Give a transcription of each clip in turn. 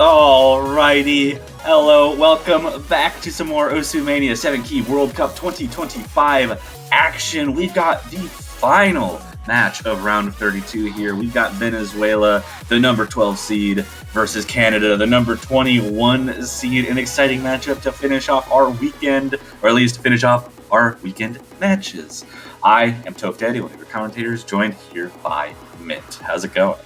Alrighty, hello, welcome back to some more Osu Mania 7 Key World Cup 2025 action. We've got the final match of round 32 here. We've got Venezuela, the number 12 seed, versus Canada, the number 21 seed. An exciting matchup to finish off our weekend, or at least finish off our weekend matches. I am Toph Daddy, one of your commentators, joined here by Mint. How's it going?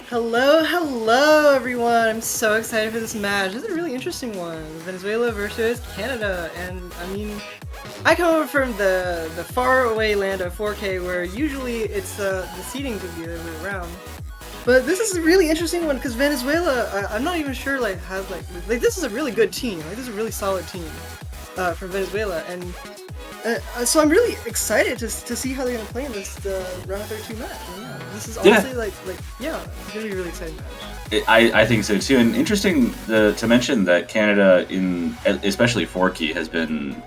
Hello everyone! I'm so excited for this match. This is a really interesting one. Venezuela versus Canada. And I mean, I come over from the far away land of 4K where usually it's the seeding could be the other way around. But this is a really interesting one because Venezuela, I'm not even sure has this is a really good team. This is a really solid team from Venezuela, and so I'm really excited to see how they're gonna play in this round of 32 match. Yeah, this is honestly it's gonna be a really exciting match. I think so too, and interesting to mention that Canada, in especially 4-key, has been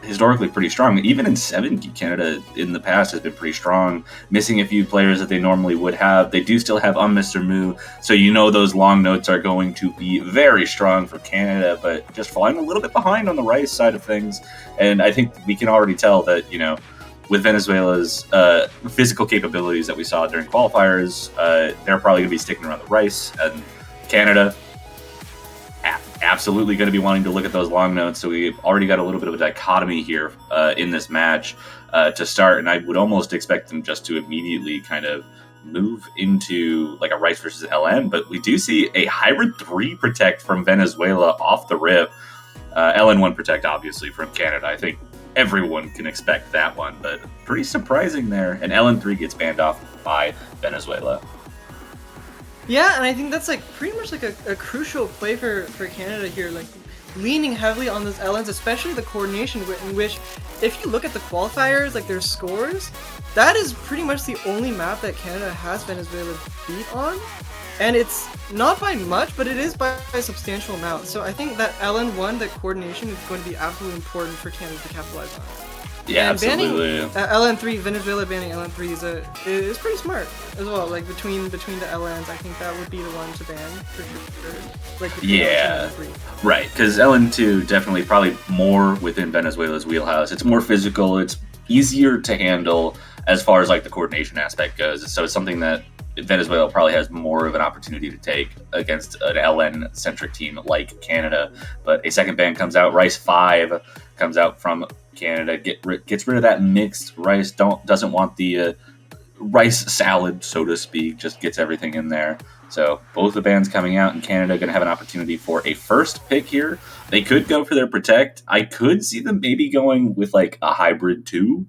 historically pretty strong. Even in 7-key, Canada in the past has been pretty strong, missing a few players that they normally would have. They do still have Mr. Moo, so those long notes are going to be very strong for Canada, but just falling a little bit behind on the rice side of things. And I think we can already tell that, with Venezuela's physical capabilities that we saw during qualifiers, they're probably going to be sticking around the rice, and Canada absolutely going to be wanting to look at those long notes. So we've already got a little bit of a dichotomy here in this match to start, and I would almost expect them just to immediately kind of move into like a rice versus LN, but we do see a hybrid 3 protect from Venezuela off the rip. LN1 protect obviously from Canada. I think everyone can expect that one, but pretty surprising there. And LN3 gets banned off by Venezuela. Yeah, and I think that's pretty much a crucial play for Canada here, leaning heavily on those LNs, especially the coordination, in which, if you look at the qualifiers, their scores, that is pretty much the only map that Canada has Venezuela beat on, and it's not by much, but it is by a substantial amount. So I think that LN1, that coordination, is going to be absolutely important for Canada to capitalize on. Yeah, and absolutely. Banning LN3, Venezuela banning LN3 is pretty smart as well. Between the LNs, I think that would be the one to ban for sure. Yeah, right. Because LN2 definitely probably more within Venezuela's wheelhouse. It's more physical. It's easier to handle as far as the coordination aspect goes. So it's something that Venezuela probably has more of an opportunity to take against an LN-centric team like Canada. But a second ban comes out. Rice 5 comes out from Canada. Gets rid of that mixed rice. Doesn't want the rice salad, so to speak. Just gets everything in there. So both the bans coming out, and Canada going to have an opportunity for a first pick here. They could go for their protect. I could see them maybe going with a hybrid 2.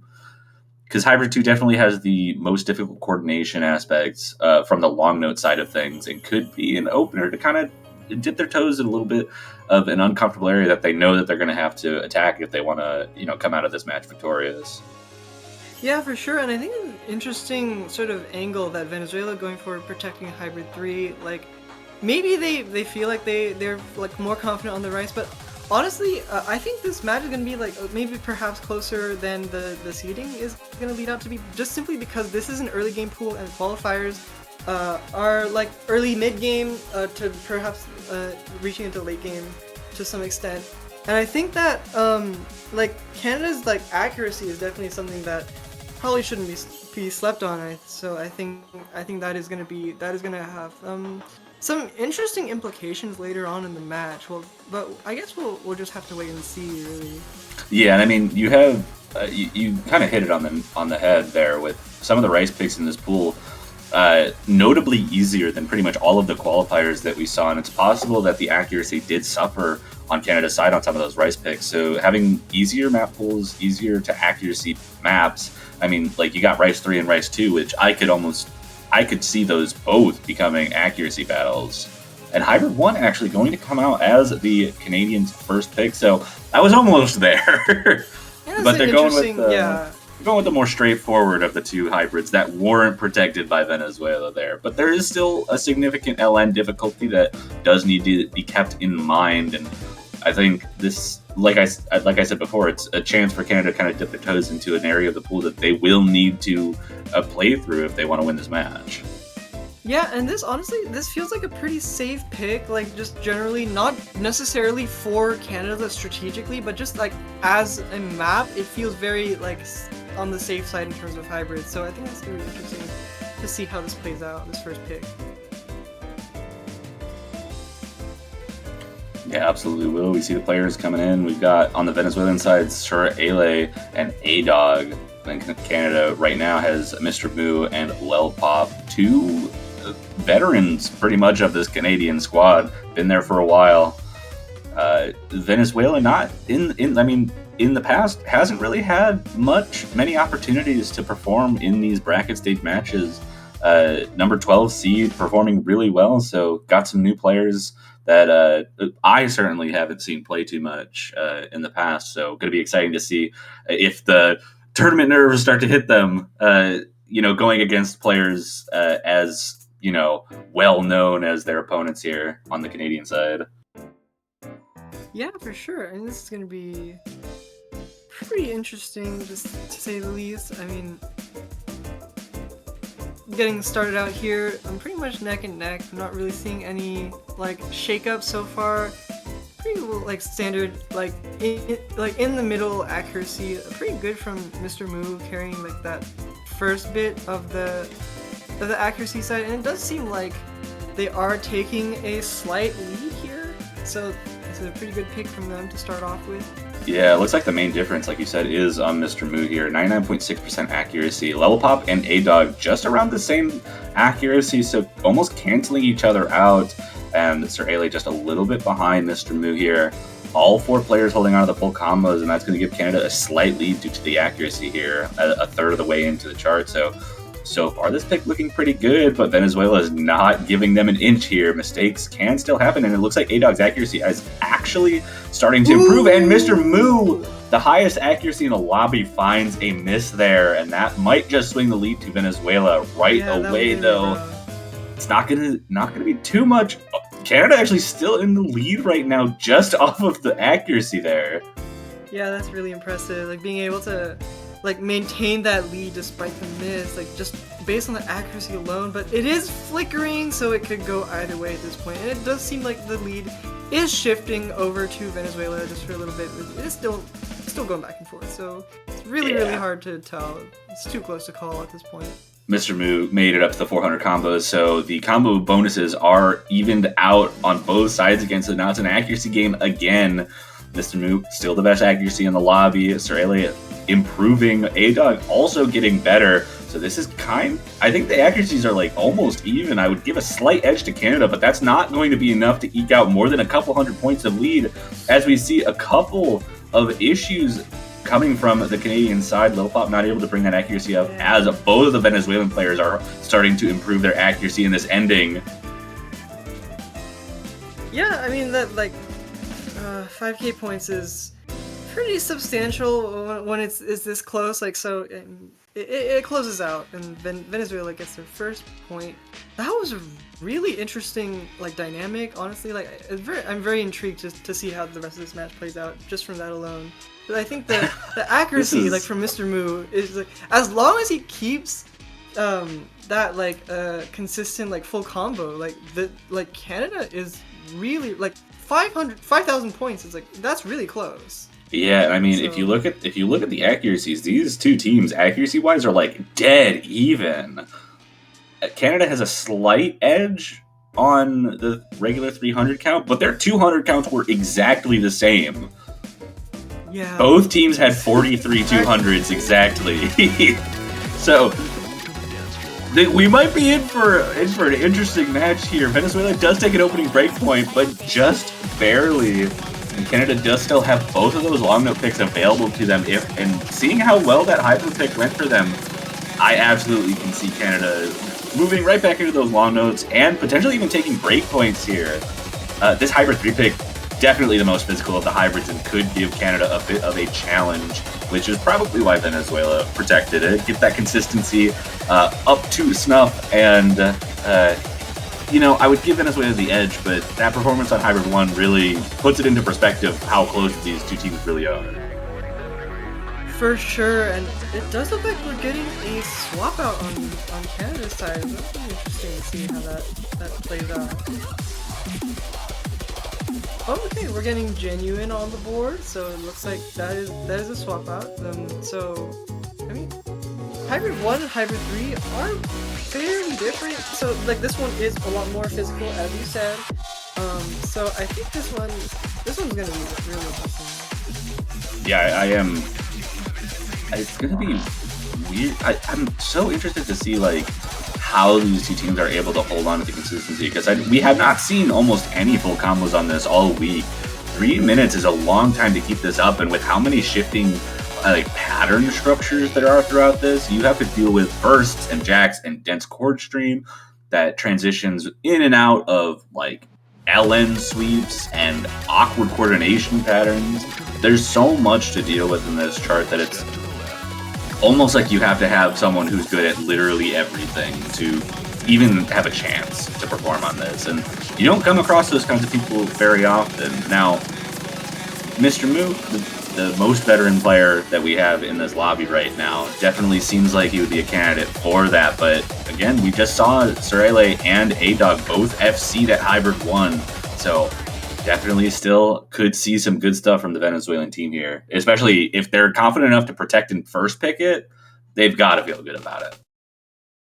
Because Hybrid 2 definitely has the most difficult coordination aspects from the long note side of things, and could be an opener to kind of dip their toes in a little bit of an uncomfortable area that they know that they're going to have to attack if they want to, come out of this match victorious. Yeah, for sure. And I think an interesting sort of angle that Venezuela going for protecting Hybrid 3, maybe they feel like they're more confident on the rice, but honestly, I think this match is going to be maybe perhaps closer than the seeding is going to lead out to be, just simply because this is an early game pool and qualifiers are early mid game to perhaps reaching into late game to some extent. And I think that Canada's accuracy is definitely something that probably shouldn't be slept on. So I think that is going to have some interesting implications later on in the match. Well, but I guess we'll just have to wait and see, really. Yeah, and I mean, you have you kind of hit it on the head there with some of the rice picks in this pool. Notably easier than pretty much all of the qualifiers that we saw, and it's possible that the accuracy did suffer on Canada's side on some of those rice picks. So having easier map pools, easier to accuracy maps. I mean, you got rice 3 and rice 2, which I could see those both becoming accuracy battles. And Hybrid 1 actually going to come out as the Canadians' first pick, so I was almost there. Yeah, but they're going with the more straightforward of the two hybrids that weren't protected by Venezuela there. But there is still a significant LN difficulty that does need to be kept in mind, and I think this, like I said before, it's a chance for Canada to kind of dip their toes into an area of the pool that they will need to play through if they want to win this match. Yeah, and this honestly, this feels like a pretty safe pick, like just generally not necessarily for Canada strategically, but just like as a map, it feels very like on the safe side in terms of hybrids. So I think it's gonna be interesting to see how this plays out, this first pick. Yeah, absolutely will. We see the players coming in. We've got on the Venezuelan side, Sir Ale and A-Dog. And Canada right now has Mr. Moo and Lel Pop, two veterans pretty much of this Canadian squad. Been there for a while. Venezuela not in the past hasn't really had many opportunities to perform in these bracket stage matches. Number 12 seed performing really well, so got some new players that I certainly haven't seen play too much in the past. So going to be exciting to see if the tournament nerves start to hit them. Going against players as well known as their opponents here on the Canadian side. Yeah, for sure. And this is going to be pretty interesting, just to say the least. I mean, getting started out here, I'm pretty much neck and neck. I'm not really seeing any like shake-ups so far. Pretty like standard, like in the middle accuracy. Pretty good from Mr. Moo carrying like that first bit of the accuracy side, and it does seem like they are taking a slight lead here. So it's a pretty good pick from them to start off with. Yeah, it looks like the main difference, like you said, is on Mr. Moo here. 99.6% accuracy. Level Pop and A-Dog just around the same accuracy, so almost canceling each other out. And Sir Ale just a little bit behind Mr. Moo here. All four players holding on to the full combos, and that's going to give Canada a slight lead due to the accuracy here, a third of the way into the chart. So far, this pick looking pretty good, but Venezuela is not giving them an inch here. Mistakes can still happen, and it looks like A-Dog's accuracy is actually starting to improve. And Mr. Moo, the highest accuracy in the lobby, finds a miss there, and that might just swing the lead to Venezuela away, though. It's not gonna be too much. Canada actually still in the lead right now, just off of the accuracy there. Yeah, that's really impressive. Like being able to like maintain that lead despite the miss, like just based on the accuracy alone. But it is flickering, so it could go either way at this point. And it does seem like the lead is shifting over to Venezuela just for a little bit. It is still going back and forth, so it's really hard to tell. It's too close to call at this point. Mr. Moo made it up to the 400 combos, so the combo bonuses are evened out on both sides against it. Now it's an accuracy game again. Mr. Moo still the best accuracy in the lobby. Sir Ale improving. A-Dog also getting better. So this is I think the accuracies are like almost even. I would give a slight edge to Canada, but that's not going to be enough to eke out more than a couple hundred points of lead, as we see a couple of issues coming from the Canadian side. Lil Pop not able to bring that accuracy up, as both of the Venezuelan players are starting to improve their accuracy in this ending. Yeah, I mean that 5k points is pretty substantial when it's this close. Like, so it closes out, and Venezuela gets their first point. That was a really interesting dynamic. Honestly, I'm very intrigued to see how the rest of this match plays out just from that alone. But I think the accuracy from Mr. Moo is as long as he keeps that consistent full combo, Canada is really 5,000 points is that's really close. Yeah, I mean, if you look at the accuracies, these two teams accuracy wise are dead even. Canada has a slight edge on the regular 300 count, but their 200 counts were exactly the same. Yeah. Both teams had 43 200s exactly. So we might be in for an interesting match here. Venezuela does take an opening break point, but just barely. And Canada does still have both of those long note picks available to them. And seeing how well that hybrid pick went for them, I absolutely can see Canada moving right back into those long notes and potentially even taking break points here. This hybrid 3 pick, definitely the most physical of the hybrids, and could give Canada a bit of a challenge, which is probably why Venezuela protected it. Get that consistency up to snuff, and I would give Venezuela the edge, but that performance on Hybrid 1 really puts it into perspective how close these two teams really are. For sure, and it does look like we're getting a swap out on Canada's side. That'll be interesting to see how that plays out. Okay, we're getting Genuine on the board, so it looks like that is a swap out. So I mean, Hybrid 1 and Hybrid 3 are fairly different. So like this one is a lot more physical, as you said. So I think this one's gonna be really interesting. Yeah, I am. It's gonna be weird. I'm so interested to see like how these two teams are able to hold on to the consistency, because we have not seen almost any full combos on this all week. 3 minutes is a long time to keep this up, and with how many shifting like pattern structures there are throughout this, you have to deal with bursts and jacks and dense chord stream that transitions in and out of like LN sweeps and awkward coordination patterns. There's so much to deal with in this chart that it's almost like you have to have someone who's good at literally everything to even have a chance to perform on this. And you don't come across those kinds of people very often. Now, Mr. Moo, the most veteran player that we have in this lobby right now, definitely seems like he would be a candidate for that. But again, we just saw Surele and A-Dog both FC'd at Hybrid 1. So definitely still could see some good stuff from the Venezuelan team here, especially if they're confident enough to protect and first pick it. They've got to feel good about it.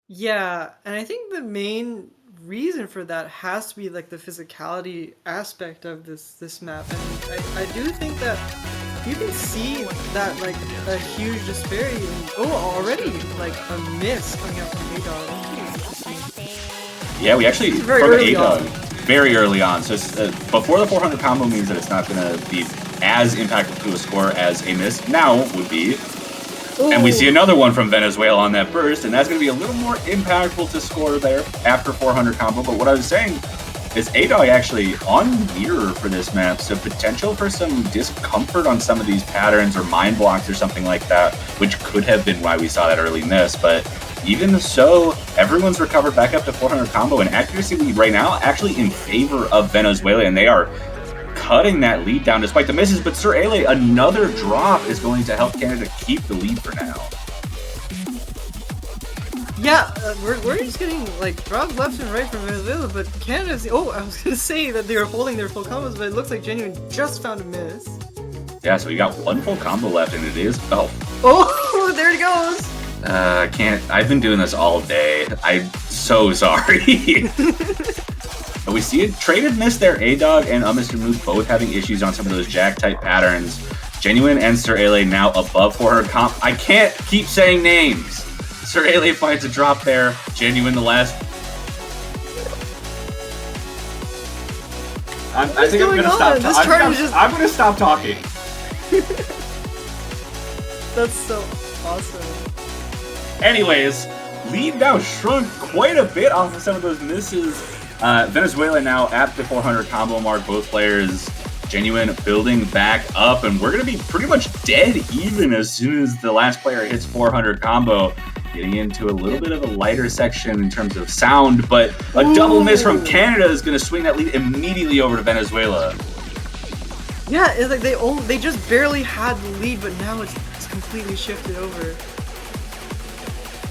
Yeah, and I think the main reason for that has to be like the physicality aspect of this map, and I do think that you can see that like a huge disparity in, already like a miss coming out from A-Dog. Yeah, we actually very from early A-Dog on. very early on. So before the 400 combo means that it's not going to be as impactful to a score as a miss now would be. Ooh. And we see another one from Venezuela on that burst, and that's going to be a little more impactful to score there after 400 combo. But what I was saying is A-Dog actually on mirror for this map, so potential for some discomfort on some of these patterns or mind blocks or something like that, which could have been why we saw that early miss. But even so, everyone's recovered back up to 400 combo, and accuracy lead right now actually in favor of Venezuela, and they are cutting that lead down despite the misses. But Sir Ale, another drop is going to help Canada keep the lead for now. Yeah, we're just getting like drops left and right from Venezuela, but Canada's. Oh, I was gonna say that they were holding their full combos, but it looks like Genuine just found a miss. Yeah, so we got one full combo left, and it is oh, there it goes. I can't. I've been doing this all day. I'm so sorry. But we see a traded miss there. A-Dog and Mr. Moo both having issues on some of those jack-type patterns. Genuine and Sir Ale now above 400 comp. I can't keep saying names. Sir Ale finds a drop there. Genuine the last. I think I'm going to stop talking. I'm going to stop talking. That's so awesome. Anyways, lead now shrunk quite a bit off of some of those misses. Venezuela now at the 400 combo mark, both players. Genuine building back up, and we're going to be pretty much dead even as soon as the last player hits 400 combo. Getting into a little bit of a lighter section in terms of sound, but a double miss from Canada is going to swing that lead immediately over to Venezuela. Yeah, it's like they just barely had the lead, but now it's completely shifted over.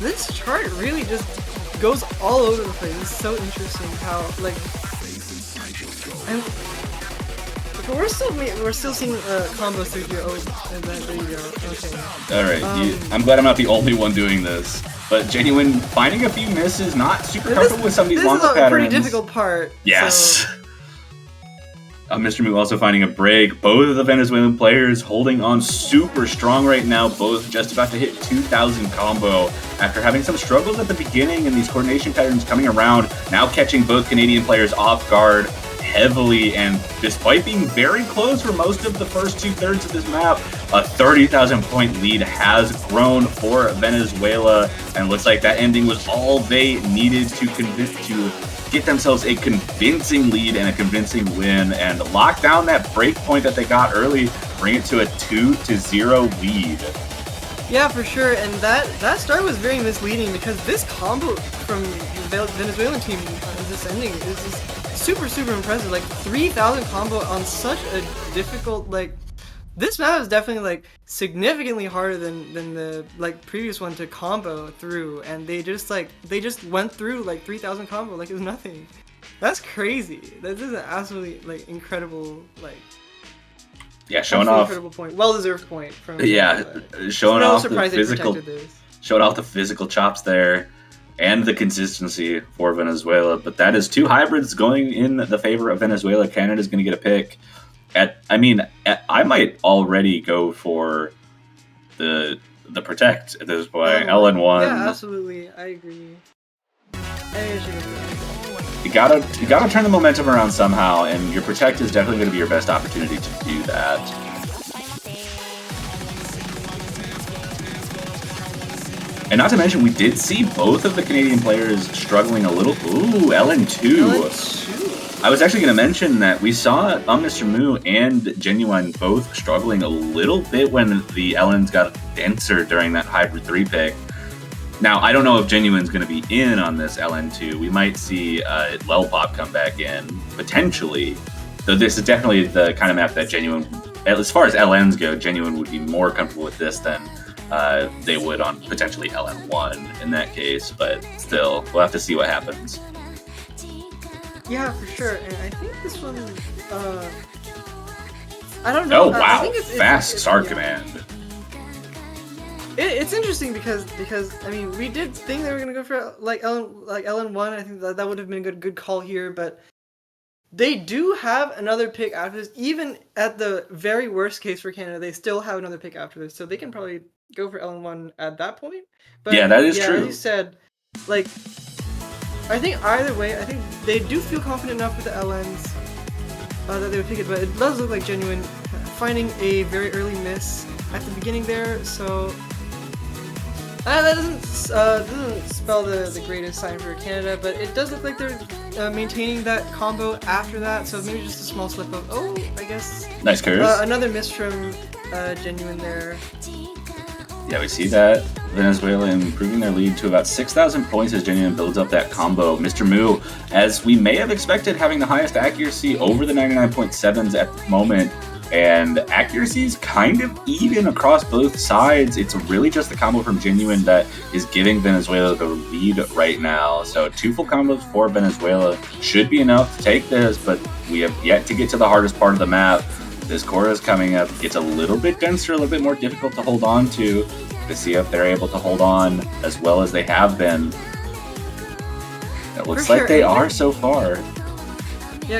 This chart really just goes all over the place. It's so interesting how like, but we're still seeing combos through here. Oh, and there you go. Okay. All right, I'm glad I'm not the only one doing this. But Genuine finding a few misses, not super comfortable with some of these longer patterns. This is a pretty difficult part. Yes. So. Mr. Moo also finding a break. Both of the Venezuelan players holding on super strong right now. Both just about to hit 2,000 combo after having some struggles at the beginning and these coordination patterns coming around. Now catching both Canadian players off guard heavily, and despite being very close for most of the first 2/3 of this map, a 30,000 point lead has grown for Venezuela, and looks like that ending was all they needed to get themselves a convincing lead and a convincing win, and lock down that break point that they got early, bring it to a 2-0 lead. Yeah, for sure, and that start was very misleading because this combo from the Venezuelan team, this ending is just super impressive. Like 3,000 combo on such a difficult This map is definitely like significantly harder than the like previous one to combo through, and they just went through like 3,000 combo like it was nothing. That's crazy. That is an absolutely like incredible like. Yeah, showing off. Incredible point, well deserved point from. Showing no off surprise the physical, showing off the physical chops there, and the consistency for Venezuela. But that is two hybrids going in the favor of Venezuela. Canada's going to get a pick. I might already go for the protect at this point. LN1. Yeah, absolutely. I agree. You gotta turn the momentum around somehow, and your protect is definitely going to be your best opportunity to do that. And not to mention, we did see both of the Canadian players struggling a little. Ooh, LN2. I was actually going to mention that we saw Mr. Moo and Genuine both struggling a little bit when the LNs got denser during that Hybrid 3 pick. Now, I don't know if Genuine's going to be in on this LN2. We might see Lelpop come back in, potentially. Though this is definitely the kind of map that Genuine, as far as LNs go, Genuine would be more comfortable with this than they would on potentially LN1 in that case. But still, we'll have to see what happens. Yeah, for sure. And I think this one, I don't know. Oh, wow. I think fast SAR command. It's interesting because I mean, we did think they were gonna go for like LN1. I think that would have been a good call here, but they do have another pick after this. Even at the very worst case for Canada, they still have another pick after this, so they can probably go for LN1 at that point. But yeah, that is true. As you said, like, I think either way, I think they do feel confident enough with the LNs that they would pick it, but it does look like Genuine finding a very early miss at the beginning there, so. That doesn't spell the greatest sign for Canada, but it does look like they're maintaining that combo after that, so maybe just a small slip of, I guess. Nice curse. Another miss from Genuine there. Yeah, we see that. Venezuela improving their lead to about 6,000 points as Genuine builds up that combo. Mr. Moo, as we may have expected, having the highest accuracy over the 99.7s at the moment. And accuracy is kind of even across both sides. It's really just the combo from Genuine that is giving Venezuela the lead right now. So 2 full combos for Venezuela should be enough to take this, but we have yet to get to the hardest part of the map. This core is coming up. It's a little bit denser, a little bit more difficult to hold on to see if they're able to hold on as well as they have been. It looks like they are so far. Yeah,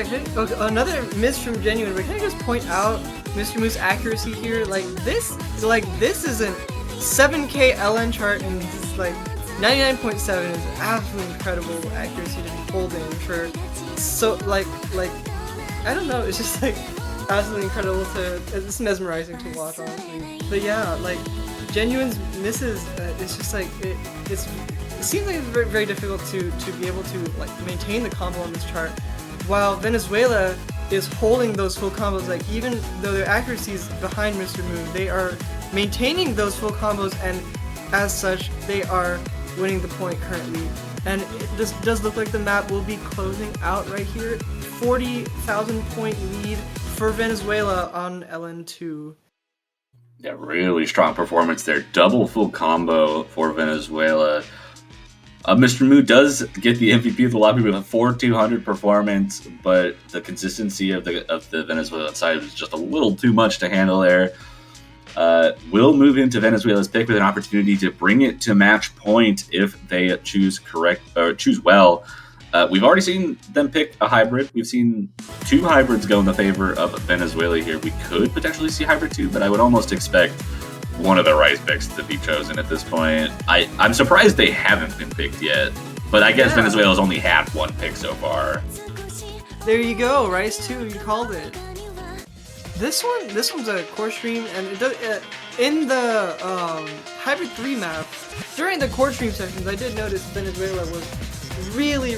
another miss from Genuine, but can I just point out Mr. Moo's accuracy here? Like this is a 7K LN chart, and this is like 99.7 is absolutely incredible accuracy to be holding for so like I don't know, it's just like absolutely incredible it's mesmerizing to watch, honestly. But yeah, like Genuine's misses, it's just like it seems like it's very, very difficult to be able to like maintain the combo on this chart. While Venezuela is holding those full combos, like even though their accuracy is behind Mr. Moo, they are maintaining those full combos, and as such, they are winning the point currently. And this does look like the map will be closing out right here. 40,000 point lead for Venezuela on LN2. Yeah, really strong performance there. Double full combo for Venezuela. Mr. Moo does get the MVP with a lot of people with a 4,200 performance, but the consistency of the Venezuelan side was just a little too much to handle there. Will move into Venezuela's pick with an opportunity to bring it to match point if they choose well. We've already seen them pick a hybrid. We've seen 2 hybrids go in the favor of Venezuela here. We could potentially see hybrid 2, but I would almost expect one of the Rice picks to be chosen at this point. I'm surprised they haven't been picked yet, but I guess Venezuela's only had 1 pick so far. There you go, Rice 2, you called it. This one's a core stream, and it does, in the Hybrid 3 map, during the core stream sessions, I did notice Venezuela was really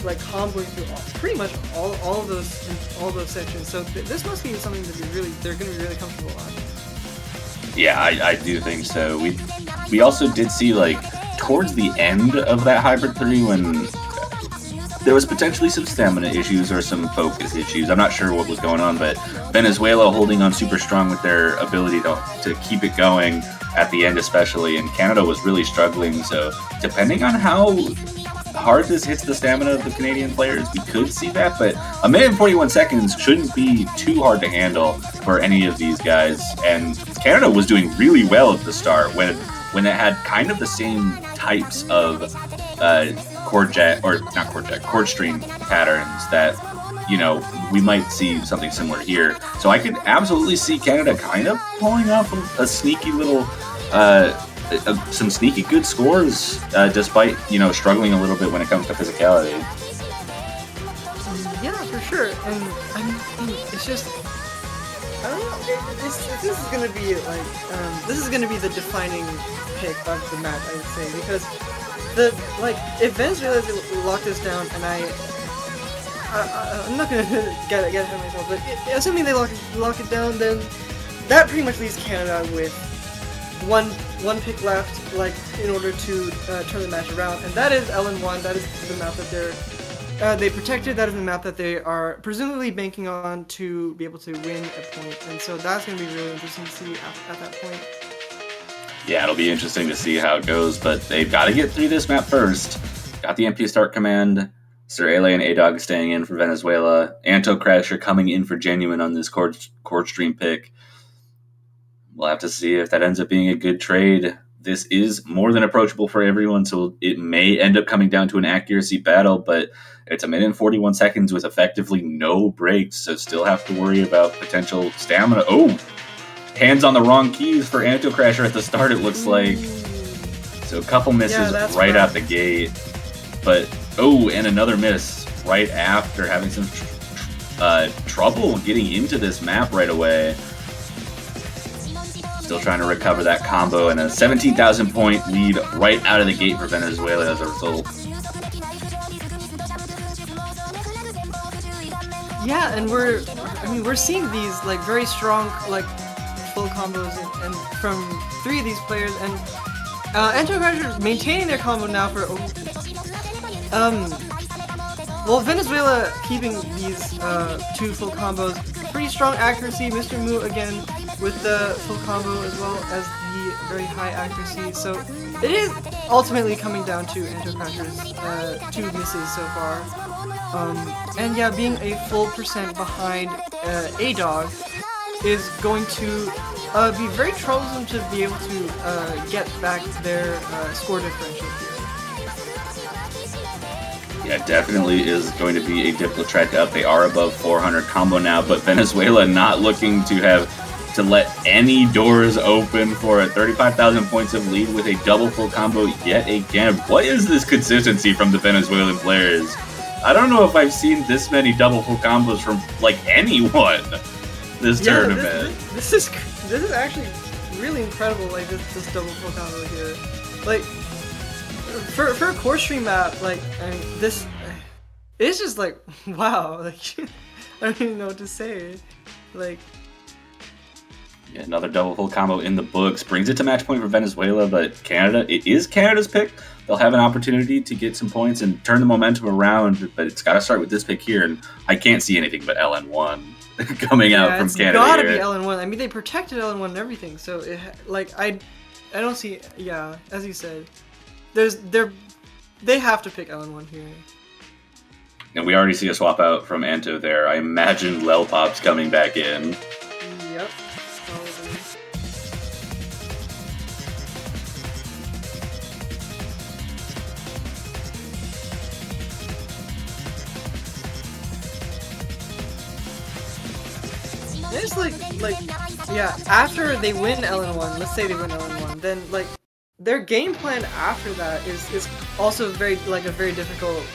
like comboing through pretty much all of those sections. So this must be something that they're going to be really comfortable on. Yeah, I do think so. We also did see, like, towards the end of that Hybrid 3 when there was potentially some stamina issues or some focus issues. I'm not sure what was going on, but Venezuela holding on super strong with their ability to keep it going at the end especially, and Canada was really struggling. So depending on how hard this hits the stamina of the Canadian players, we could see that, but a minute and 41 seconds shouldn't be too hard to handle for any of these guys. And Canada was doing really well at the start when it had kind of the same types of chord stream patterns that, you know, we might see something similar here. So I could absolutely see Canada kind of pulling off a sneaky little some sneaky good scores, despite, you know, struggling a little bit when it comes to physicality. Yeah, for sure. And I mean, it's just, I don't know. This is gonna be like this is gonna be the defining pick of the match, I would say, because if Venezuela lock this down, and I'm not gonna get ahead of myself, but assuming they lock it down, then that pretty much leaves Canada with one pick left, like, in order to turn the match around, and that is LN1. That is the map that they protected. That is the map that they are presumably banking on to be able to win a point, and so that's going to be really interesting to see at that point. Yeah, it'll be interesting to see how it goes, but they've got to get through this map first. Got the MP start command. Sir Ale and A-Dog staying in for Venezuela. Anto Crasher coming in for Genuine on this chord stream pick. We'll have to see if that ends up being a good trade. This is more than approachable for everyone, so it may end up coming down to an accuracy battle, but it's a minute and 41 seconds with effectively no breaks, so still have to worry about potential stamina. Oh! Hands on the wrong keys for Anto Crasher at the start, it looks like. So a couple misses right out the gate. But, oh, and another miss right after having some trouble getting into this map right away. Still trying to recover that combo, and a 17,000 point lead right out of the gate for Venezuela as a result. Yeah, and we're seeing these like very strong like full combos and from three of these players, and Anto Crasher maintaining their combo now for well, Venezuela keeping these two full combos, pretty strong accuracy. Mr. Mu again with the full combo as well as the very high accuracy. So it is ultimately coming down to Anto Crasher's two misses so far. And yeah, being a full percent behind A-Dog is going to be very troublesome to be able to get back their score differential here. Yeah, definitely is going to be a difficult track up. They are above 400 combo now, but Venezuela not looking to let any doors open for a 35,000 points of lead with a double full combo yet again. What is this consistency from the Venezuelan players? I don't know if I've seen this many double full combos from like anyone this tournament. This is actually really incredible. Like this double full combo here, like for a core stream map, like I mean, this it's just like wow. Like I don't even know what to say. Like. Yeah, another double full combo in the books brings it to match point for Venezuela, but Canada, it is Canada's pick. They'll have an opportunity to get some points and turn the momentum around, but it's got to start with this pick here, and I can't see anything but LN1 coming out from Canada. It's gotta here. be LN1. I mean, they protected LN1 and everything, so I don't see. Yeah, as you said, they have to pick LN1 here. And we already see a swap out from Anto there. I imagine Lelpop's coming back in. Yep. It's like yeah, after they win LN1, let's say they win LN1, then like their game plan after that is also a very difficult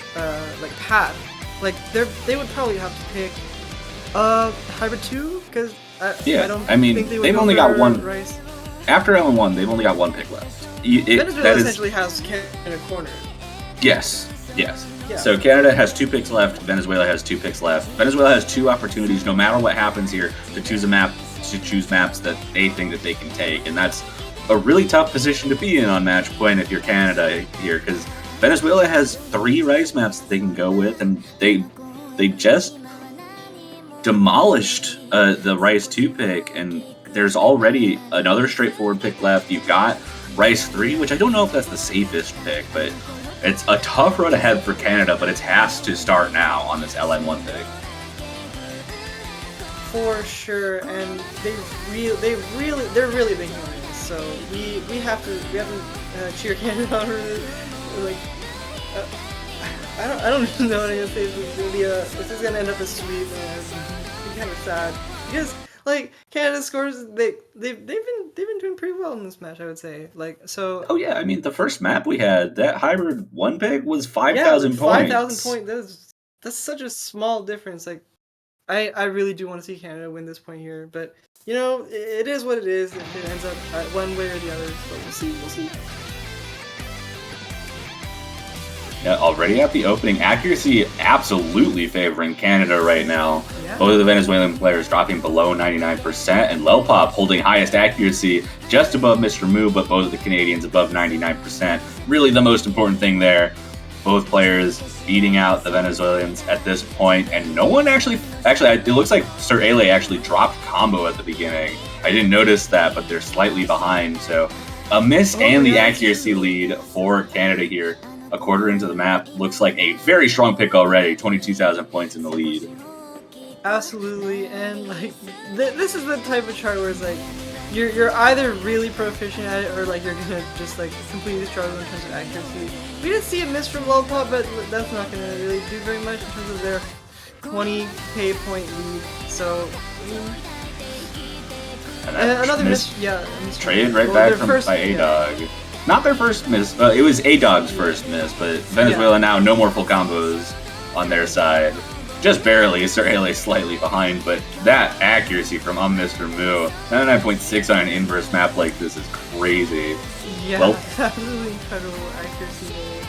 like path. Like they would probably have to pick Hybrid 2 because I think they've only got one Rice. After LN1, they've only got one pick left. Venezuela essentially has Canada cornered. Yes. Yeah. So Canada has 2 picks left. Venezuela has 2 picks left. Venezuela has 2 opportunities, no matter what happens here, to choose maps that they think that they can take, and that's a really tough position to be in on match point if you're Canada here, because Venezuela has 3 rice maps that they can go with, and they just demolished the Rice 2 pick, and there's already another straightforward pick left. You've got Rice 3, which I don't know if that's the safest pick, but it's a tough road ahead for Canada, but it has to start now on this LN1 pick. For sure, and they're really big winners. So we have to cheer Canada on. Like, I don't even know what I'm gonna say. This is gonna end up a sweep, and it's kind of sad because like Canada scores, they've been doing pretty well in this match, I would say. Like, so. Oh yeah, I mean the first map we had, that hybrid 1 pick was 5,000 points. 5,000 points. That's such a small difference. Like, I really do want to see Canada win this point here, but you know it is what it is. If it ends up one way or the other, so we'll see. Yeah, already at the opening, accuracy absolutely favoring Canada right now. Yeah. Both of the Venezuelan players dropping below 99%, and Lelpop holding highest accuracy just above Mr. Moo, but both of the Canadians above 99%. Really the most important thing there. Both players beating out the Venezuelans at this point, and no one actually, it looks like Sir Ale actually dropped combo at the beginning. I didn't notice that, but they're slightly behind, so a miss and the accuracy lead for Canada here. A quarter into the map, looks like a very strong pick already, 22,000 points in the lead. Absolutely, and like this is the type of chart where it's like you're either really proficient at it or like you're gonna just like completely struggle in terms of accuracy. We did see a miss from Lolpop, but that's not gonna really do very much in terms of their 20k point lead. So another miss, yeah. Traded right back from by A-Dog. Yeah. Not their first miss. It was A-Dog's first miss, but Venezuela now no more full combos on their side. Just barely. Sir Ale slightly behind, but that accuracy from Mr. Moo, 99.6 on an inverse map like this is crazy. Yeah, absolutely incredible accuracy there.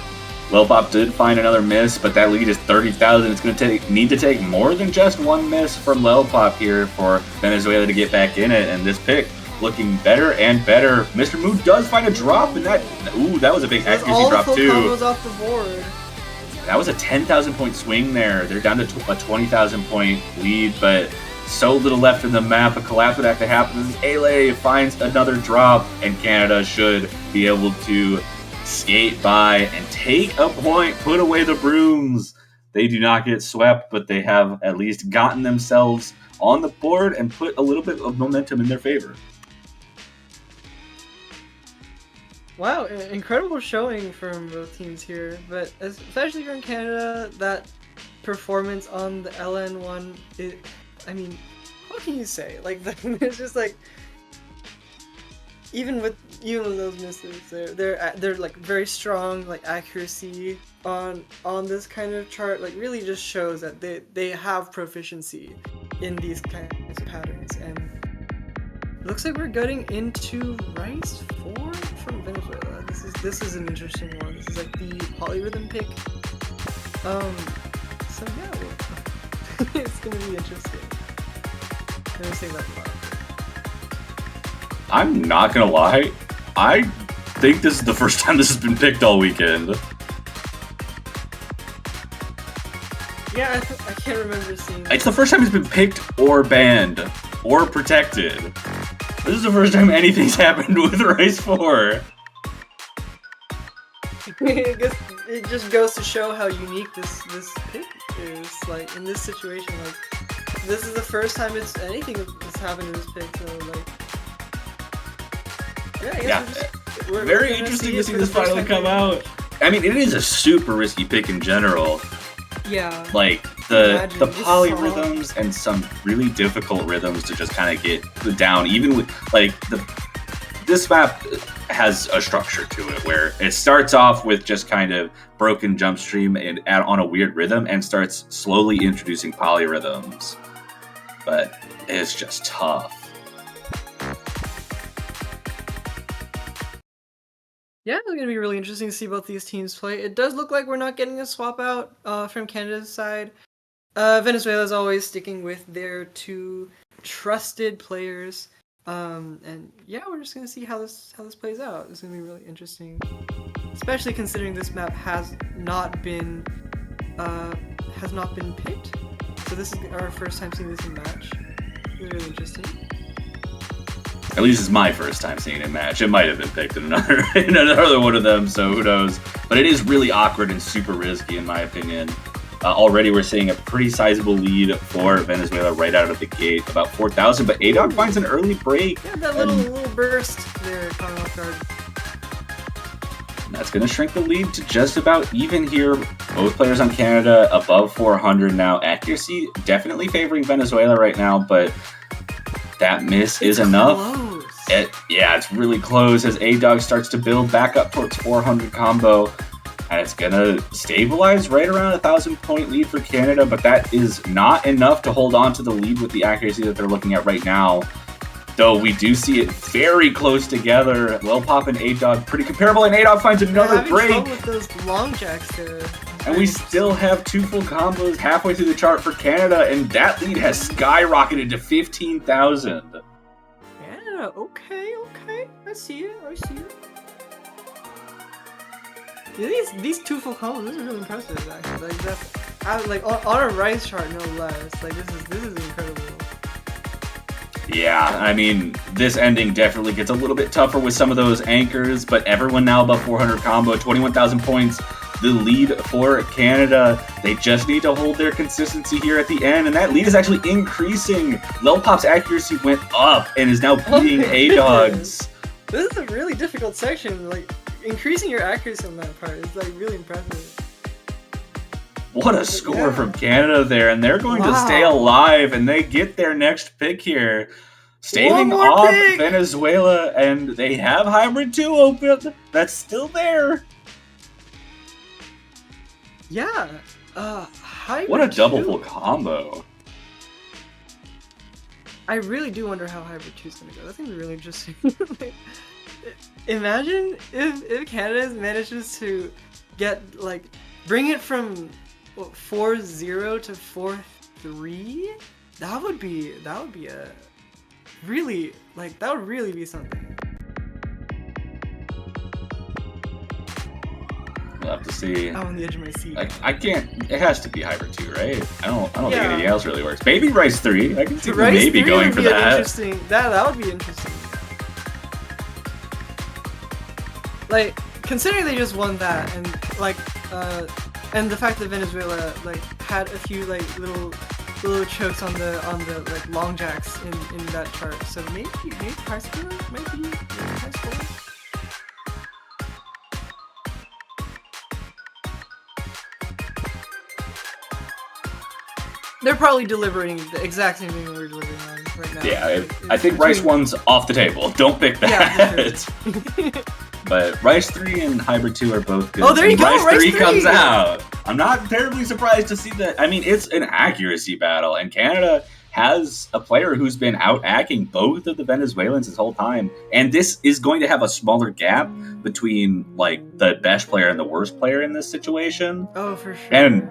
Lelpop did find another miss, but that lead is 30,000. It's going to need to take more than just one miss from Lelpop here for Venezuela to get back in it, and this pick looking better and better. Mr. Moo does find a drop, and that was a big accuracy drop too. All the combos off the board. That was a 10,000 point swing there. They're down to a 20,000 point lead, but so little left in the map. A collapse would have to happen. Ale finds another drop, and Canada should be able to skate by and take a point, put away the brooms. They do not get swept, but they have at least gotten themselves on the board and put a little bit of momentum in their favor. Wow, incredible showing from both teams here, but especially from Canada, that performance on the LN1, I mean, what can you say? Like, it's just like, even with those misses, they're like very strong, like accuracy on this kind of chart, like really just shows that they have proficiency in these kinds of patterns. And it looks like we're getting into Rice 4 from Venezuela. This is an interesting one. This is like the polyrhythm pick. So yeah, it's gonna be interesting. I'm gonna say that a lot. I'm not gonna lie, I think this is the first time this has been picked all weekend. Yeah, I can't remember seeing It's the first time it's been picked or banned or protected. This is the first time anything's happened with Rice 4. I guess it just goes to show how unique this pick is. Like, in this situation, like, this is the first time anything that's happened in this pick, so like, yeah, I guess we're very interesting to see this finally come out. I mean, it is a super risky pick in general. Yeah. Like, the polyrhythms and some really difficult rhythms to just kind of get down, even with, like, this map has a structure to it where it starts off with just kind of broken jump stream and on a weird rhythm and starts slowly introducing polyrhythms. But it's just tough. Yeah, it's going to be really interesting to see both these teams play. It does look like we're not getting a swap out from Canada's side. Venezuela is always sticking with their two trusted players. And yeah, we're just gonna see how this plays out. It's gonna be really interesting, especially considering this map has not been picked. So this is our first time seeing this in match. It's really interesting. At least it's my first time seeing it in match. It might have been picked in another one of them, so who knows. But it is really awkward and super risky in my opinion. Already we're seeing a pretty sizable lead for Venezuela right out of the gate, about 4,000, but A-Dog finds an early break. Yeah, that little burst there, caught off guard. That's going to shrink the lead to just about even here. Both players on Canada above 400 now. Accuracy definitely favoring Venezuela right now, but that miss is enough. It's really close as A-Dog starts to build back up towards 400 combo. And it's going to stabilize right around a 1,000-point lead for Canada, but that is not enough to hold on to the lead with the accuracy that they're looking at right now. Though we do see it very close together. Pop and A-Dog pretty comparable, and A-Dog finds another break. Trouble with those long jacks there. And we still have 2 full combos halfway through the chart for Canada, and that lead has skyrocketed to 15,000. Yeah, okay. I see it. Yeah, these 2 full combos, this is really impressive actually. Like that's on a Rice chart no less. Like this is incredible. Yeah, I mean, this ending definitely gets a little bit tougher with some of those anchors, but everyone now above 400 combo, 21,000 points, the lead for Canada. They just need to hold their consistency here at the end, and that lead is actually increasing. Pop's accuracy went up and is now beating A-Dog's. This is a really difficult section. Like, increasing your accuracy on that part is like really impressive. What a score from Canada there, and they're going to stay alive, and they get their next pick here. Staving off Venezuela, and they have Hybrid 2 open. That's still there. Yeah. Hybrid What a double 2. full combo. I really do wonder how Hybrid 2 is going to go. That's going to be really interesting. Imagine if Canada manages to get, like, bring it from 4-0 to 4-3. That would be a really, like, that would really be something. We'll have to see. I'm on the edge of my seat. I can't. It has to be Hybrid 2, right? I don't think anything else really works. Maybe Rice 3. I can see maybe going for that. Interesting. That would be interesting. Like, considering they just won that, and like, and the fact that Venezuela like had a few like little chokes on the like long jacks in that chart, so maybe high score might be high score. They're probably delivering the exact same thing that we're delivering on right now. Yeah, I think Rice 1's off the table. Don't pick that. Yeah, But Rice 3 and Hybrid 2 are both good. Oh, there you go! Rice 3 comes out. I'm not terribly surprised to see that. I mean, it's an accuracy battle, and Canada has a player who's been out-acking both of the Venezuelans this whole time. And this is going to have a smaller gap between, like, the best player and the worst player in this situation. Oh, for sure. And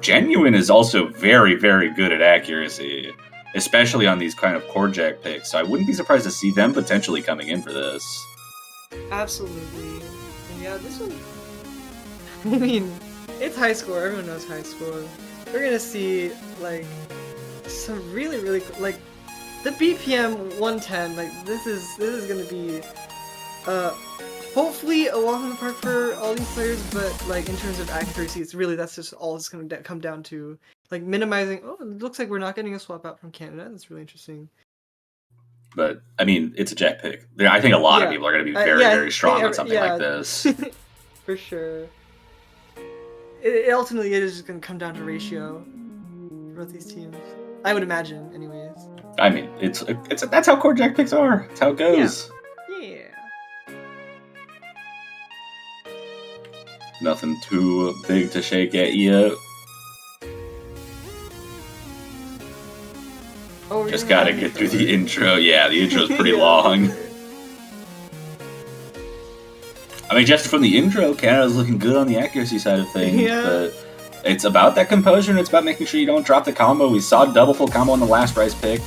Genuine is also very, very good at accuracy, especially on these kind of core jack picks. So I wouldn't be surprised to see them potentially coming in for this. Absolutely. And yeah, this one, I mean, it's high score. Everyone knows high score. We're gonna see like some really, really like the BPM 110. Like this is gonna be hopefully a walk in the park for all these players. But like in terms of accuracy, that's just all it's gonna come down to. Like minimizing. Oh, it looks like we're not getting a swap out from Canada. That's really interesting. But, I mean, it's a jack pick. I think a lot of people are going to be very, very strong on something like this. For sure. It ultimately is just going to come down to ratio for both these teams. I would imagine, anyways. I mean, that's how core jack picks are. That's how it goes. Yeah. Nothing too big to shake at yet. Oh, just gotta get through the intro. Yeah, the intro's pretty long. I mean, just from the intro, Canada's looking good on the accuracy side of things. But it's about that composure, and it's about making sure you don't drop the combo. We saw double full combo on the last Rice pick.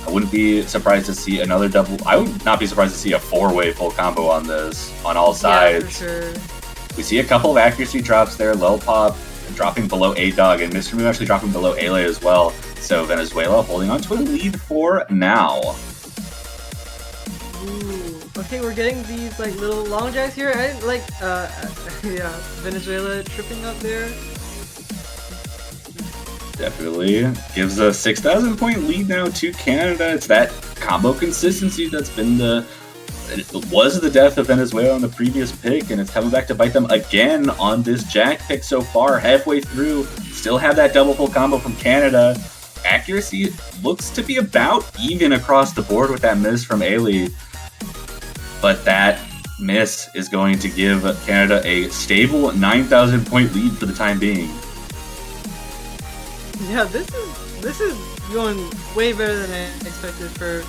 I wouldn't be surprised to see another double. I would not be surprised to see a 4-way full combo on this, on all sides. Yeah, for sure. We see a couple of accuracy drops there. Lelpop dropping below A-Dog, and Mr. Moo actually dropping below Ale as well. So Venezuela holding on to a lead for now. Ooh. Okay, we're getting these like little long jacks here. I like, yeah, Venezuela tripping up there. Definitely gives a 6,000 point lead now to Canada. It's that combo consistency that's been it was the death of Venezuela on the previous pick, and it's coming back to bite them again on this Jack pick so far. Halfway through, still have that double full combo from Canada. Accuracy looks to be about even across the board with that miss from Ali, but that miss is going to give Canada a stable 9,000 point lead for the time being. Yeah, this is going way better than I expected for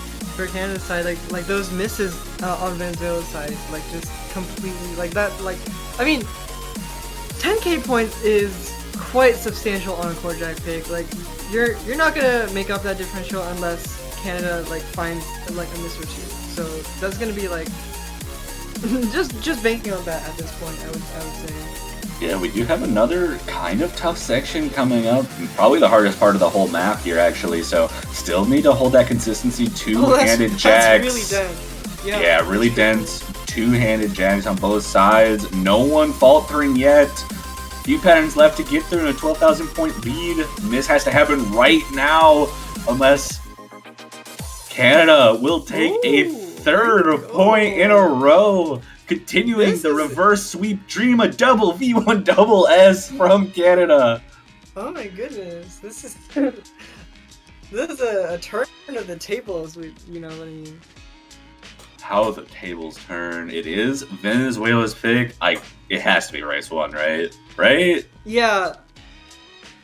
Canada's side. Like those misses on Venezuela's side, like just completely like that. Like, I mean, 10k points is quite substantial on a core jack pick. Like, you're not gonna make up that differential unless Canada like finds like a miss or two. So that's gonna be like just banking on that at this point. I would say. Yeah, we do have another kind of tough section coming up. Probably the hardest part of the whole map here, actually. So still need to hold that consistency. Two-handed jags. That's really dense. Yeah, really dense. Two-handed jags on both sides. No one faltering yet. Few patterns left to get through in a 12,000 point lead. Miss has to happen right now, unless Canada will take a third point in a row. Continuing the reverse sweep dream, a double V1 double S from Canada. Oh my goodness, this is a turn of the tables. You know what I mean? How the tables turn. It is Venezuela's pick. It has to be Rice 1, right? Right? Yeah.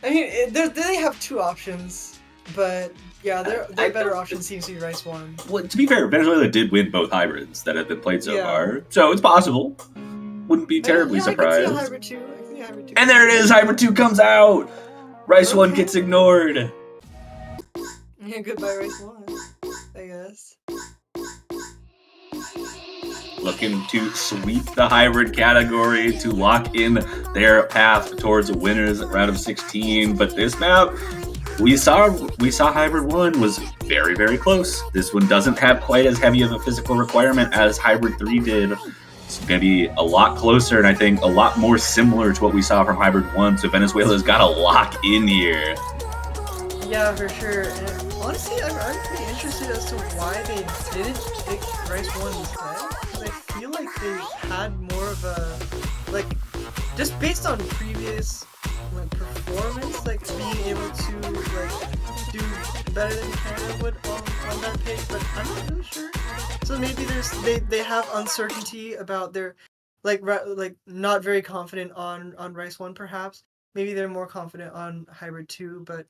I mean, they have two options, but yeah, their better option seems to be Rice 1. Well, to be fair, Venezuela did win both hybrids that have been played so far, so it's possible. Wouldn't be terribly surprised. I can see hybrid 2. And there it is! Hybrid 2 comes out! Rice 1 gets ignored. Yeah, goodbye Rice 1, I guess. Looking to sweep the hybrid category to lock in their path towards the winners round of 16, but this map, we saw Hybrid 1 was very, very close. This one doesn't have quite as heavy of a physical requirement as Hybrid 3 did. It's going to be a lot closer, and I think a lot more similar to what we saw from Hybrid 1, so Venezuela's got to lock in here. Yeah, for sure. And honestly, I'm pretty interested as to why they didn't pick Rice 1 instead, because I feel like they had more of a, like, just based on previous like performance, like being able to like do better than Canada would on that pick, but I'm not really sure. So maybe they have uncertainty about their like not very confident on Rice 1 perhaps. Maybe they're more confident on Hybrid 2, but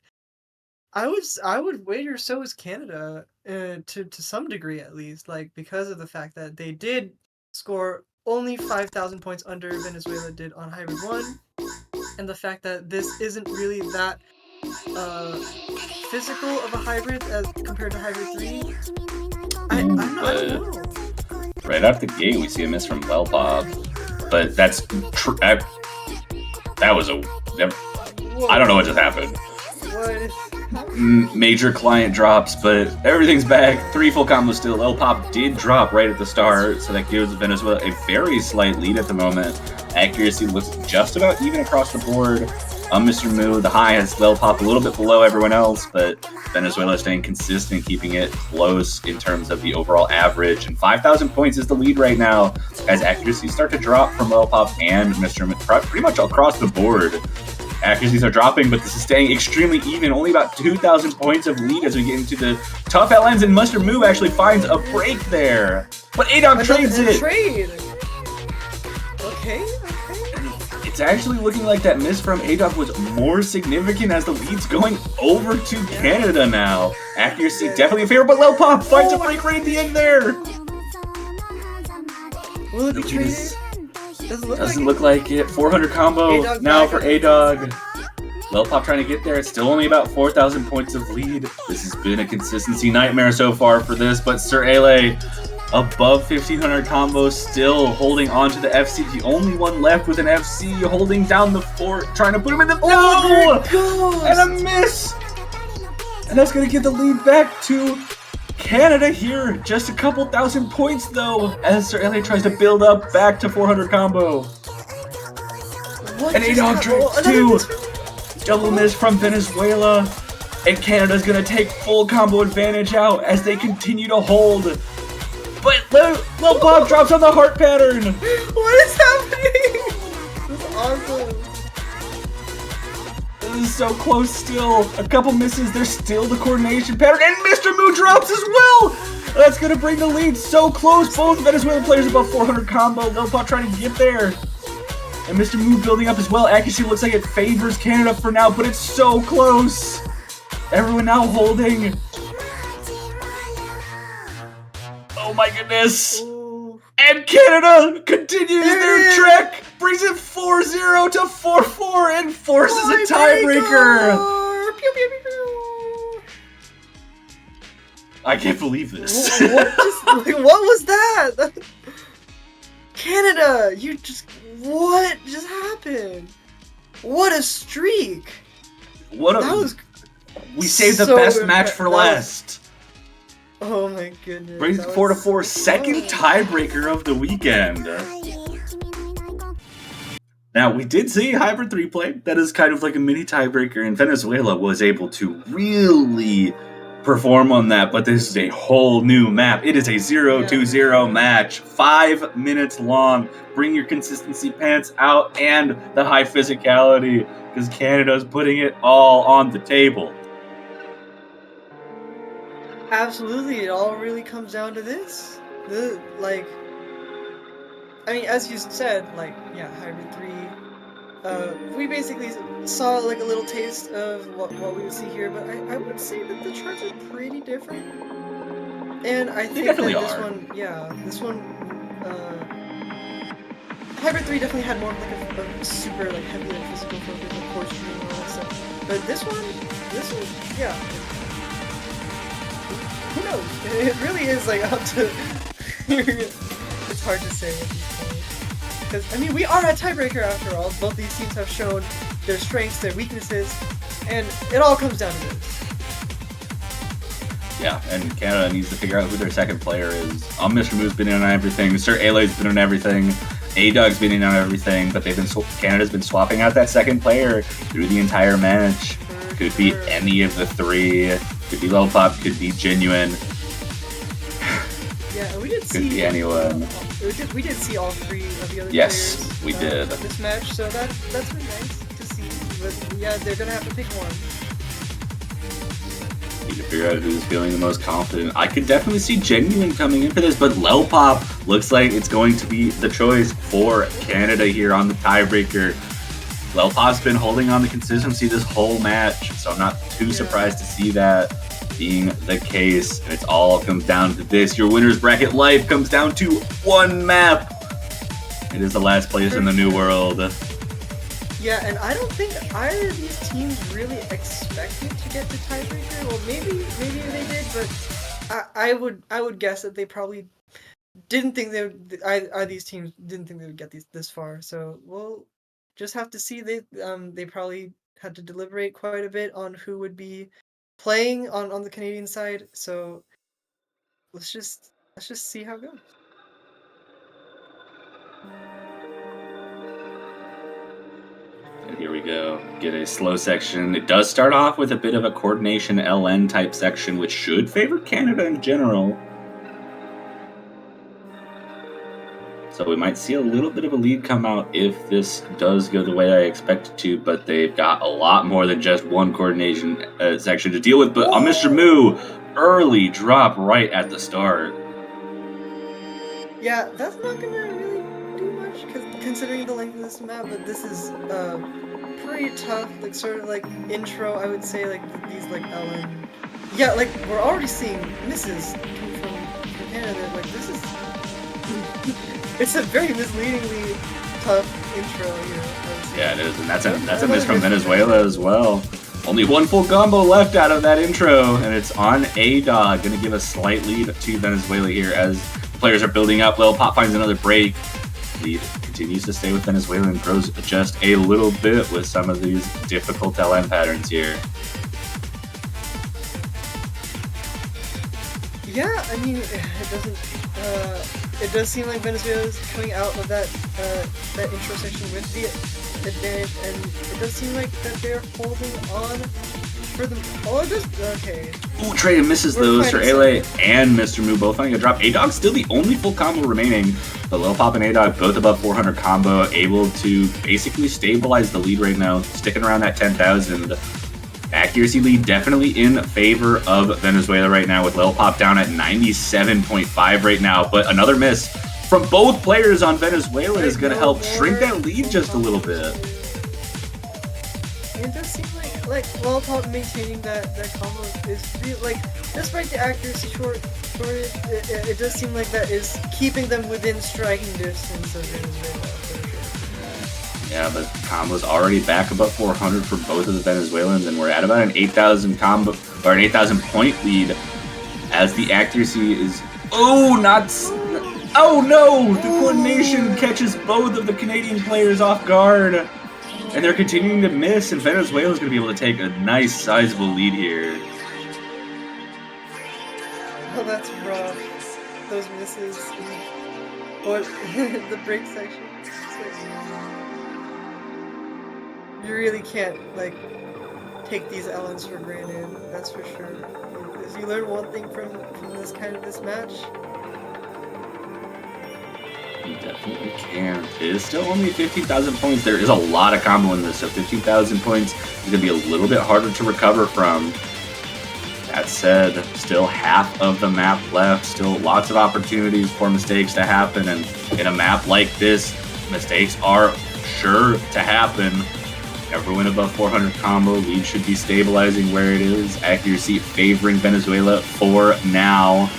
I would wager so is Canada to some degree at least, like because of the fact that they did score only 5,000 points under Venezuela did on Hybrid 1. And the fact that this isn't really that physical of a hybrid as compared to Hybrid 3, I don't know. Right out the gate, we see a miss from Lelpop, but that was I don't know what just happened. What? Major client drops, but everything's back. 3 full combos still. Lelpop did drop right at the start, so that gives Venezuela a very slight lead at the moment. Accuracy looks just about even across the board. Mr. Moo, the high has Lelpop a little bit below everyone else, but Venezuela staying consistent, keeping it close in terms of the overall average. And 5,000 points is the lead right now, as accuracies start to drop from Lelpop and Mr. Moo, pretty much across the board. Accuracies are dropping, but this is staying extremely even. Only about 2,000 points of lead as we get into the tough LNs, and Mr. Moo actually finds a break there. But A-Dog trades it! Okay. It's actually looking like that miss from A-Dog was more significant as the lead's going over to Canada now. Accuracy definitely in favor, but Lelpop finds a break right at the end there! Will it be traded? Doesn't look like it. 400 combo now for A-Dog. Lilpop trying to get there. It's still only about 4,000 points of lead. This has been a consistency nightmare so far for this, but Sir Ale above 1,500 combos, still holding on to the FC. The only one left with an FC, holding down the fort, trying to put him in the... Oh, and a miss! And that's going to give the lead back to Canada here. Just a couple thousand points, though, as Sir Ale tries to build up back to 400 combo. What and A-Dog trades too. Double miss from Venezuela. And Canada's going to take full combo advantage out as they continue to hold. But Lil Bob drops on the heart pattern. What is happening? This is awesome. This is so close still. A couple misses. There's still the coordination pattern. And Mr. Moo drops as well. That's going to bring the lead so close. Both Venezuelan players above 400 combo. Lil Bob trying to get there. And Mr. Moo building up as well. Accuracy looks like it favors Canada for now, but it's so close. Everyone now holding. Oh my goodness. Ooh. And Canada continues their trek. Brings it 4-0 to 4-4 and forces a tiebreaker. Pew, pew, pew, pew. I can't believe this. What was that? Canada, what just happened? What a streak! We saved the best match for last. Oh my goodness. Brings it 4-4, second tiebreaker of the weekend. Now, we did see Hybrid 3 play. That is kind of like a mini tiebreaker, and Venezuela was able to really perform on that, but this is a whole new map. It is a 0-2-0 match, 5 minutes long. Bring your consistency pants out and the high physicality, because Canada's putting it all on the table. Absolutely, it all really comes down to this. I mean, as you said, Hybrid 3, we basically saw like a little taste of what we would see here, but I would say that the charts are pretty different. And I think that this one, Hybrid 3 definitely had more of like a super like heavy like physical focus, like core shooting and all that stuff. But this one, yeah. Who knows? It really is like up to. It's hard to say at this point. Because, I mean, we are a tiebreaker after all. Both these teams have shown their strengths, their weaknesses, and it all comes down to this. Yeah, and Canada needs to figure out who their second player is. Mr. Moo's been in on everything. Sir Ale's been on everything. A-Dog's been in on everything, but Canada's been swapping out that second player through the entire match. Could be any of the three. Could be Low Pop, could be Genuine. Yeah, we did see. Could be anyone. We did see all three of the other yes, players. We did. This match, so that's been nice to see. But yeah, they're gonna have to pick one. Need to figure out who's feeling the most confident. I could definitely see Genuine coming in for this, but Lelpop looks like it's going to be the choice for Canada here on the tiebreaker. Lelpop's been holding on to consistency this whole match, so I'm not too surprised to see that being the case. And it all comes down to this. Your winner's bracket life comes down to one map. It is the last place in the new world. Yeah, and I don't think either of these teams really expected to get the tiebreaker. Well, maybe they did, but I would guess that they probably didn't think these teams didn't think they would get this far. So we'll just have to see. They probably had to deliberate quite a bit on who would be playing on the Canadian side. So let's just see how it goes. And here we go. Get a slow section. It does start off with a bit of a coordination LN type section, which should favor Canada in general. So we might see a little bit of a lead come out if this does go the way I expect it to, but they've got a lot more than just one coordination section to deal with. But Mr. Moo, early drop right at the start. Yeah, that's not going to really do much, considering the length of this map, but this is pretty tough, like sort of like intro, I would say, like these like LN. Yeah, like we're already seeing misses come from Canada, like this is... It's a very misleadingly tough intro here. Yeah, it is, and that's a miss from Venezuela as well. Only one full combo left out of that intro, and it's on A-Dog. Going to give a slight lead to Venezuela here as the players are building up. Lil Pop finds another break. Lead continues to stay with Venezuela and grows just a little bit with some of these difficult LN patterns here. Yeah, I mean, it does seem like Venezuela is coming out of that intro section with the advantage, and it does seem like that they're holding on for the. Oh, it does. Okay. Ooh, Trey misses those for Ale and Mr. Moo both finding a drop. A-Dog still the only full combo remaining. The Lil Pop and A-Dog both above 400 combo, able to basically stabilize the lead right now, sticking around that 10,000. Accuracy lead definitely in favor of Venezuela right now, with Lil Pop down at 97.5 right now, but another miss from both players on Venezuela is going to help shrink that lead just a little bit. It does seem like Lil Pop maintaining that combo is really, like, despite the accuracy shortage, it does seem like that is keeping them within striking distance of Venezuela. Yeah, but combo's already back above 400 for both of the Venezuelans, and we're at about an 8,000 combo or an 8,000 point lead as the accuracy is. Oh, not. Oh no! The coordination catches both of the Canadian players off guard, and they're continuing to miss. And Venezuela's going to be able to take a nice, sizable lead here. Oh, that's rough. Those misses. What the break section. You really can't, like, take these LNs for granted, that's for sure. If you learn one thing from this match. You definitely can. It is still only 15,000 points. There is a lot of combo in this, so 15,000 points is going to be a little bit harder to recover from. That said, still half of the map left, still lots of opportunities for mistakes to happen, and in a map like this, mistakes are sure to happen. Everyone above 400 combo, lead should be stabilizing where it is. Accuracy favoring Venezuela for now.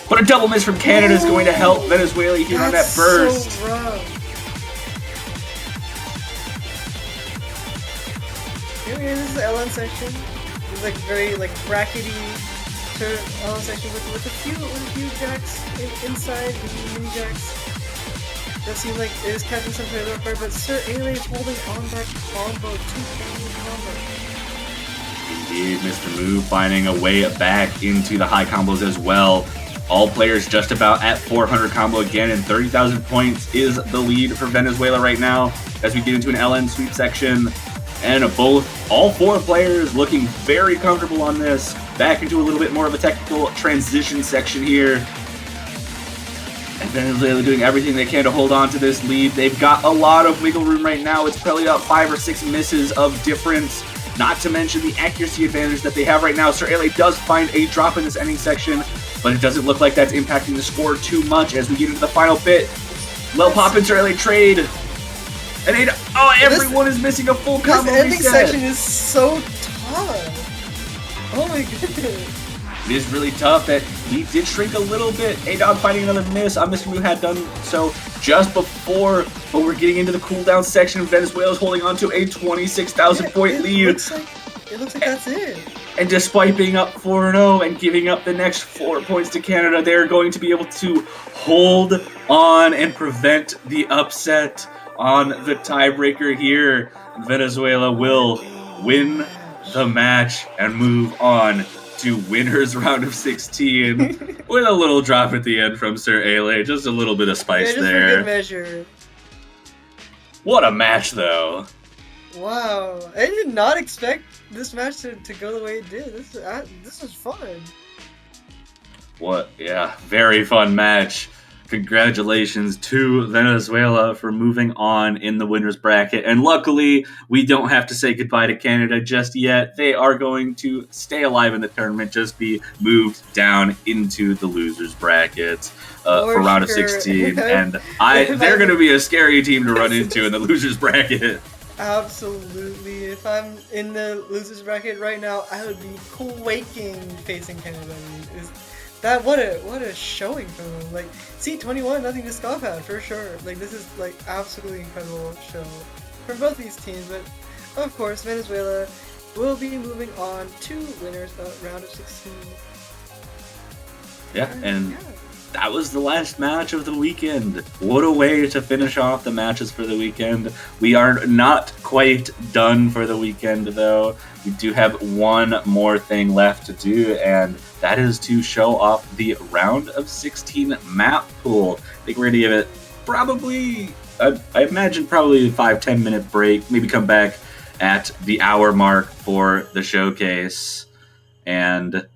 But a double miss from Canada is going to help Venezuela here on that burst. So rough. Here is the LN section. It's like very brackety sort of LN section with a few jacks inside, mini jacks. Does seem like it is catching some players off guard, but Sir Ale is holding on that combo, combo. Indeed, Mr. Moo finding a way back into the high combos as well. All players just about at 400 combo again, and 30,000 points is the lead for Venezuela right now as we get into an LN sweep section. And all four players looking very comfortable on this. Back into a little bit more of a technical transition section here. And Venezuela doing everything they can to hold on to this lead. They've got a lot of wiggle room right now. It's probably about 5 or 6 misses of difference, not to mention the accuracy advantage that they have right now. Sir Ale does find a drop in this ending section, but it doesn't look like that's impacting the score too much as we get into the final bit. Lil Pop and Sir Ale trade. And everyone is missing a full combo reset. This ending section is so tough. Oh my goodness. It is really tough. That lead did shrink a little bit. A-Dog finding another miss. Mr. Moo had done so just before, but we're getting into the cooldown section. Venezuela's holding on to a 26,000 point lead. It looks like that's it. And despite being up 4-0 and giving up the next 4 points to Canada, they're going to be able to hold on and prevent the upset on the tiebreaker here. Venezuela will win the match and move on to winners round of 16 with a little drop at the end from Sir Ale. Just a little bit of spice just there. For good measure. What a match, though. Wow. I did not expect this match to go the way it did. This was fun. Yeah, very fun match. Congratulations to Venezuela for moving on in the winners bracket. And luckily, we don't have to say goodbye to Canada just yet. They are going to stay alive in the tournament, just be moved down into the losers bracket for round of 16. And they're going to be a scary team to run into in the losers bracket. Absolutely. If I'm in the losers bracket right now, I would be quaking facing Canada. That what a showing from them. Like C21, nothing to scoff at for sure. Like this is like absolutely incredible show from both these teams. But of course, Venezuela will be moving on to winners of round of 16. Yeah, and Yeah. that was the last match of the weekend. What a way to finish off the matches for the weekend. We are not quite done for the weekend, though. We do have one more thing left to do, and that is to show off the round of 16 map pool. I think we're going to give it probably, I imagine, probably a 5-10 minute break, maybe come back at the hour mark for the showcase and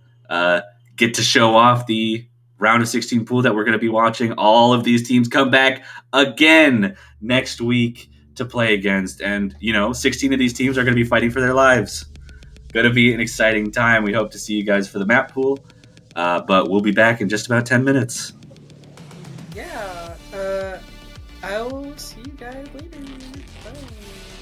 get to show off the round of 16 pool that we're going to be watching all of these teams come back again next week to play against. And, 16 of these teams are going to be fighting for their lives. Going to be an exciting time. We hope to see you guys for the map pool. But we'll be back in just about 10 minutes. Yeah. I'll see you guys later. Bye.